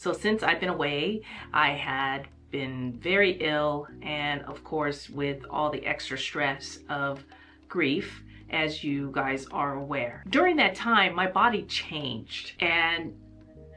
So since I've been away, I had been very ill, and of course with all the extra stress of grief, as you guys are aware. During that time, my body changed, and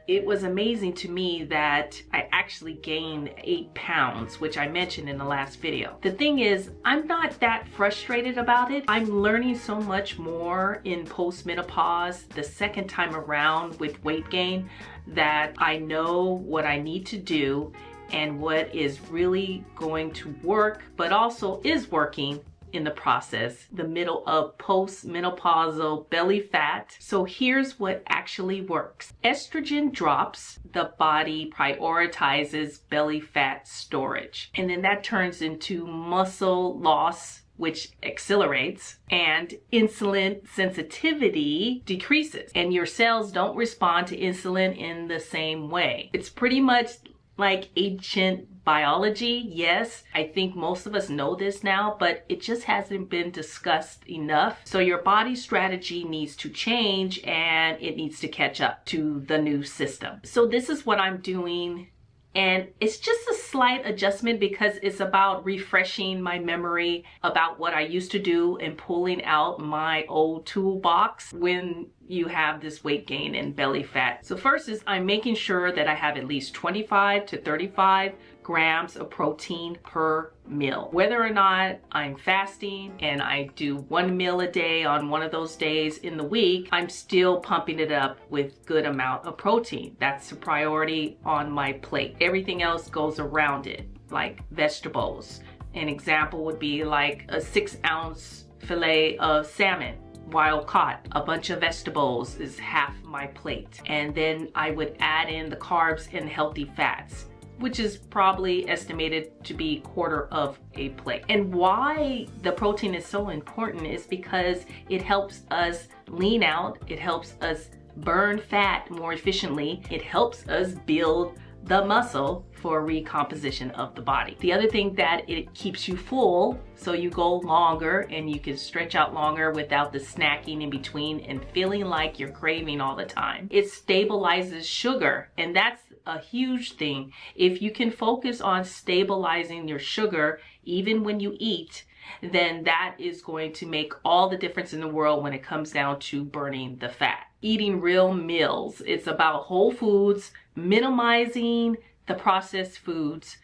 it was amazing to me that I actually gained 8 pounds, which I mentioned in the last video. The thing is, I'm not that frustrated about it. I'm learning so much more in postmenopause the second time around with weight gain, that I know what I need to do and what is really going to work, but also is working in the process, the middle of postmenopausal belly fat. So here's what actually works. Estrogen drops, the body prioritizes belly fat storage, and then that turns into muscle loss, which accelerates, and insulin sensitivity decreases, and your cells don't respond to insulin in the same way. It's pretty much like ancient biology. Yes, I think most of us know this now, but it just hasn't been discussed enough. So your body strategy needs to change, and it needs to catch up to the new system. So this is what I'm doing, and it's just a slight adjustment because it's about refreshing my memory about what I used to do and pulling out my old toolbox when you have this weight gain and belly fat. So first is I'm making sure that I have at least 25 to 35 grams of protein per meal. Whether or not I'm fasting and I do 1 meal a day on one of those days in the week, I'm still pumping it up with good amount of protein. That's a priority on my plate. Everything else goes around it, like vegetables. An example would be like a 6-ounce fillet of salmon, wild caught. A bunch of vegetables is half my plate. And then I would add in the carbs and healthy fats, which is probably estimated to be 1/4 of a plate. And why the protein is so important is because it helps us lean out, it helps us burn fat more efficiently, it helps us build the muscle for recomposition of the body. The other thing that it keeps you full, so you go longer and you can stretch out longer without the snacking in between and feeling like you're craving all the time. It stabilizes sugar, and that's a huge thing. If you can focus on stabilizing your sugar even when you eat, then that is going to make all the difference in the world when it comes down to burning the fat. Eating real meals. It's about whole foods, minimizing the processed foods,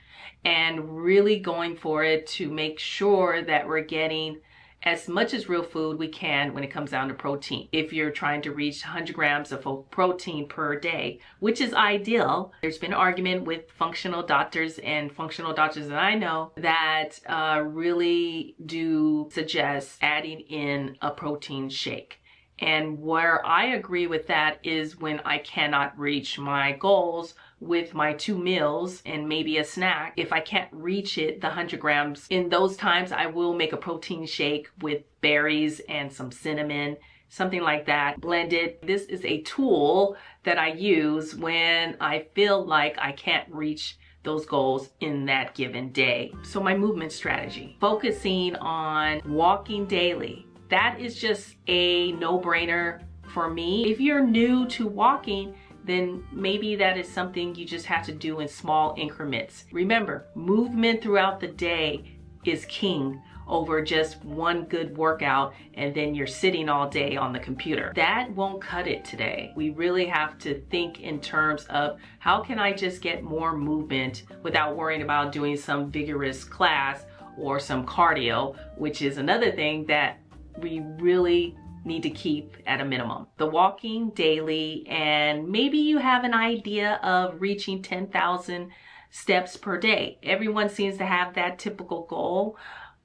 and really going for it to make sure that we're getting as much as real food we can when it comes down to protein. If you're trying to reach 100 grams of protein per day, which is ideal, there's been an argument with functional doctors and functional doctors that I know that really do suggest adding in a protein shake. And where I agree with that is when I cannot reach my goals with my 2 meals and maybe a snack. If I can't reach it, the 100 grams, in those times I will make a protein shake with berries and some cinnamon, something like that, blend it. This is a tool that I use when I feel like I can't reach those goals in that given day. So my movement strategy, focusing on walking daily. That is just a no-brainer for me. If you're new to walking, then maybe that is something you just have to do in small increments. Remember, movement throughout the day is king over just one good workout and then you're sitting all day on the computer. That won't cut it today. We really have to think in terms of how can I just get more movement without worrying about doing some vigorous class or some cardio, which is another thing that we really need to keep at a minimum. The walking daily, and maybe you have an idea of reaching 10,000 steps per day. Everyone seems to have that typical goal,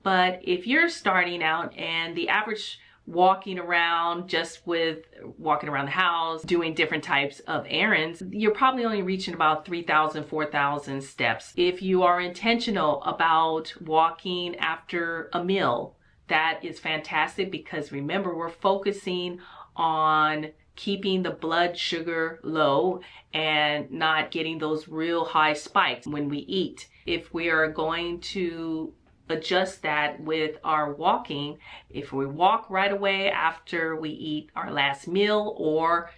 but if you're starting out and the average walking around, just with walking around the house, doing different types of errands, you're probably only reaching about 3,000, 4,000 steps. If you are intentional about walking after a meal, that is fantastic, because remember, we're focusing on keeping the blood sugar low and not getting those real high spikes when we eat. If we are going to adjust that with our walking, if we walk right away after we eat our last meal or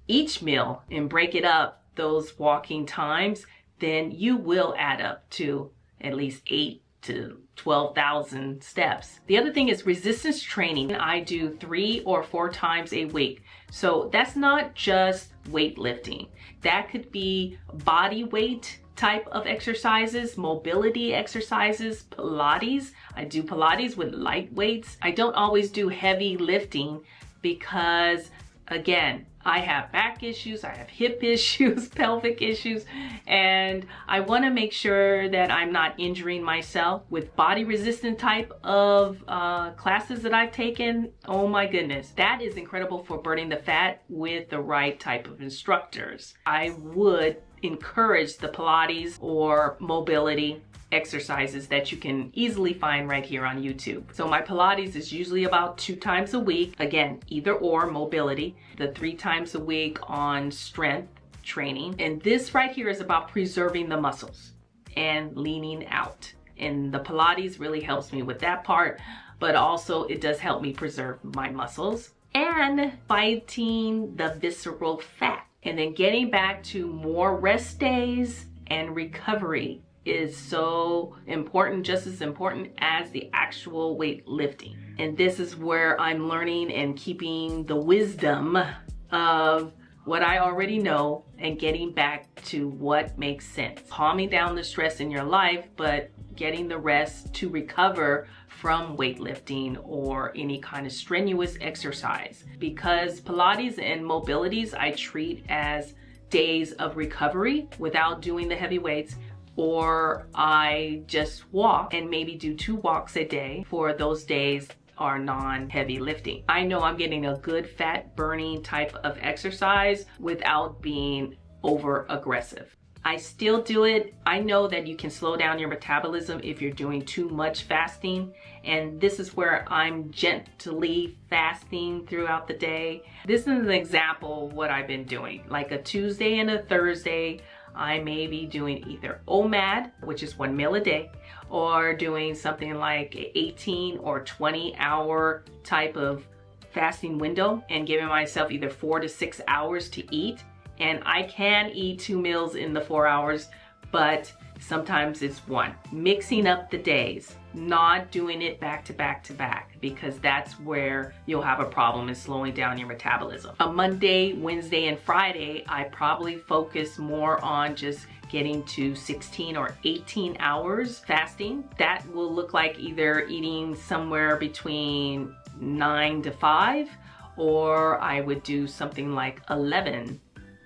each meal and break it up those walking times, then you will add up to at least 8 to 12,000 steps. The other thing is resistance training. I do 3 or 4 times a week. So that's not just weightlifting. That could be body weight type of exercises, mobility exercises, Pilates. I do Pilates with light weights. I don't always do heavy lifting because, again, I have back issues, I have hip issues, pelvic issues, and I want to make sure that I'm not injuring myself. With body resistant type of classes that I've taken, oh my goodness, that is incredible for burning the fat with the right type of instructors. I would encourage the Pilates or mobility exercises that you can easily find right here on YouTube. So my Pilates is usually about 2 times a week. Again, either or mobility. The 3 times a week on strength training. And this right here is about preserving the muscles and leaning out. And the Pilates really helps me with that part, but also it does help me preserve my muscles and fighting the visceral fat. And then getting back to more rest days and recovery is so important, just as important as the actual weightlifting. And this is where I'm learning and keeping the wisdom of what I already know and getting back to what makes sense. Calming down the stress in your life, but getting the rest to recover from weightlifting or any kind of strenuous exercise. Because Pilates and mobilities I treat as days of recovery without doing the heavy weights, or I just walk and maybe do 2 walks a day for those days are non-heavy lifting. I know I'm getting a good fat burning type of exercise without being over aggressive. I still do it. I know that you can slow down your metabolism if you're doing too much fasting, and this is where I'm gently fasting throughout the day. This is an example of what I've been doing. Like a Tuesday and a Thursday, I may be doing either OMAD, which is 1 meal a day, or doing something like 18 or 20 hour type of fasting window and giving myself either 4 to 6 hours to eat. And I can eat 2 meals in the 4 hours, but sometimes it's 1. Mixing up the days, not doing it back to back to back, because that's where you'll have a problem in slowing down your metabolism. A Monday, Wednesday, and Friday, I probably focus more on just getting to 16 or 18 hours fasting. That will look like either eating somewhere between 9 to 5, or I would do something like 11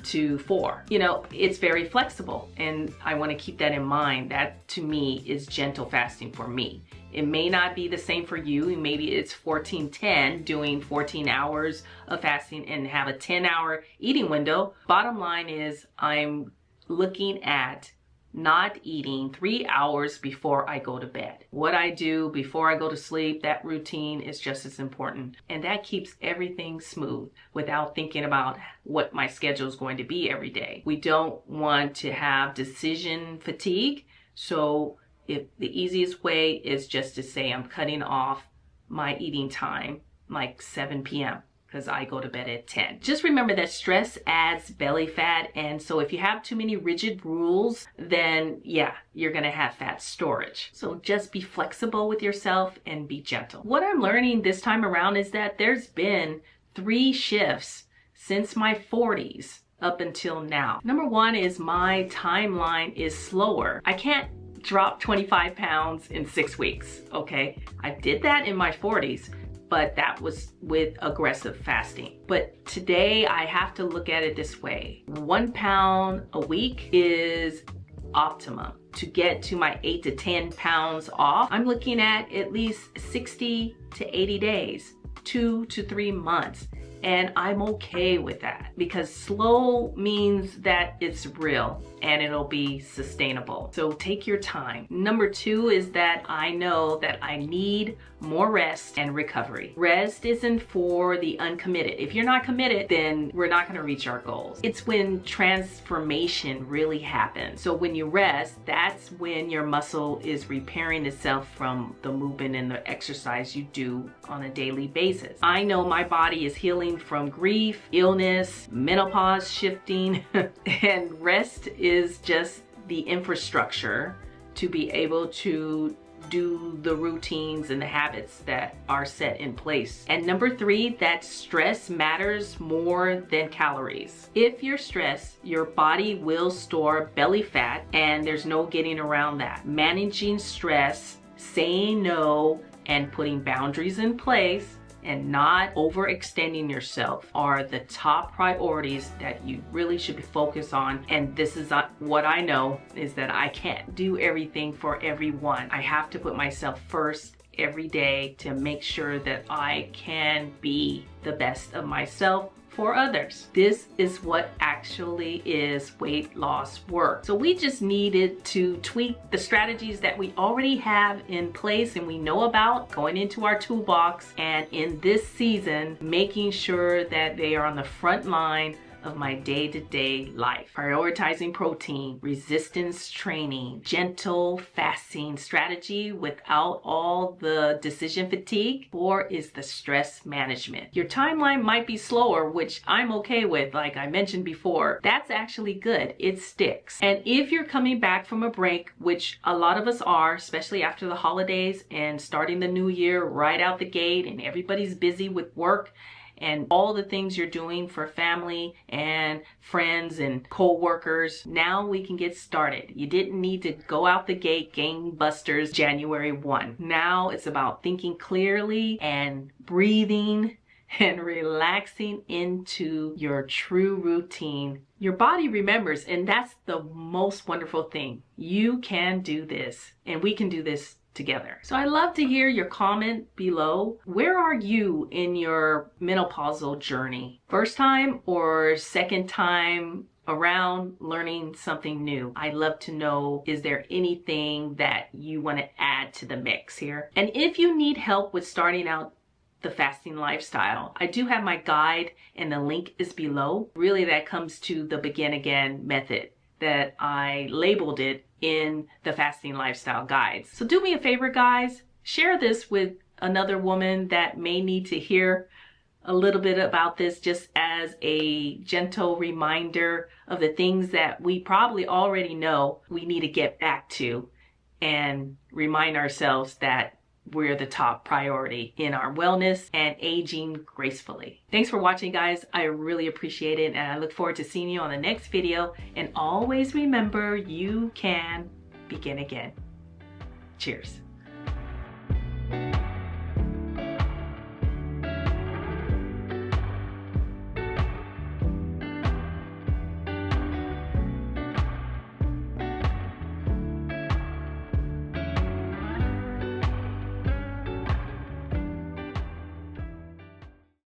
to 4. You know, it's very flexible, and I want to keep that in mind. That to me is gentle fasting for me. It may not be the same for you. Maybe it's 14-10, doing 14 hours of fasting and have a 10-hour eating window. Bottom line is I'm looking at not eating 3 hours before I go to bed. What I do before I go to sleep, that routine is just as important. And that keeps everything smooth without thinking about what my schedule is going to be every day. We don't want to have decision fatigue. So if the easiest way is just to say I'm cutting off my eating time like 7 p.m. because I go to bed at 10. Just remember that stress adds belly fat, and so if you have too many rigid rules, then yeah, you're gonna have fat storage. So just be flexible with yourself and be gentle. What I'm learning this time around is that there's been 3 shifts since my 40s up until now. Number 1 is my timeline is slower. I can't drop 25 pounds in 6 weeks, okay? I did that in my 40s, but that was with aggressive fasting. But today I have to look at it this way. 1 pound a week is optimum. To get to my 8 to 10 pounds off, I'm looking at least 60 to 80 days, 2 to 3 months. And I'm okay with that because slow means that it's real. and it'll be sustainable. So take your time. Number 2 is that I know that I need more rest and recovery. Rest isn't for the uncommitted. If you're not committed, then we're not going to reach our goals. It's when transformation really happens. So when you rest, that's when your muscle is repairing itself from the movement and the exercise you do on a daily basis. I know my body is healing from grief, illness, menopause shifting, and rest is just the infrastructure to be able to do the routines and the habits that are set in place. And number 3, that stress matters more than calories. If you're stressed, your body will store belly fat, and there's no getting around that. Managing stress, saying no, and putting boundaries in place and not overextending yourself are the top priorities that you really should be focused on. And this is what I know is that I can't do everything for everyone. I have to put myself first every day to make sure that I can be the best of myself for others. This is what actually is weight loss work. So we just needed to tweak the strategies that we already have in place and we know about going into our toolbox, and in this season, making sure that they are on the front line of my day-to-day life. Prioritizing protein, resistance training, gentle fasting strategy without all the decision fatigue. 4 is the stress management. Your timeline might be slower, which I'm okay with. Like I mentioned before, that's actually good. It sticks. And if you're coming back from a break, which a lot of us are, especially after the holidays and starting the new year right out the gate, and everybody's busy with work and all the things you're doing for family and friends and co-workers, now we can get started. You didn't need to go out the gate gangbusters January 1. Now it's about thinking clearly and breathing and relaxing into your true routine. Your body remembers, and that's the most wonderful thing. You can do this, and we can do this together. So I'd love to hear your comment below. Where are you in your menopausal journey? First time or second time around learning something new? I'd love to know, is there anything that you want to add to the mix here? And if you need help with starting out the fasting lifestyle, I do have my guide, and the link is below. Really, that comes to the begin again method that I labeled it in the fasting lifestyle guides. So do me a favor, guys, share this with another woman that may need to hear a little bit about this, just as a gentle reminder of the things that we probably already know we need to get back to, and remind ourselves that we're the top priority in our wellness and aging gracefully. Thanks for watching, guys. I really appreciate it, and I look forward to seeing you on the next video. And always remember, you can begin again. Cheers.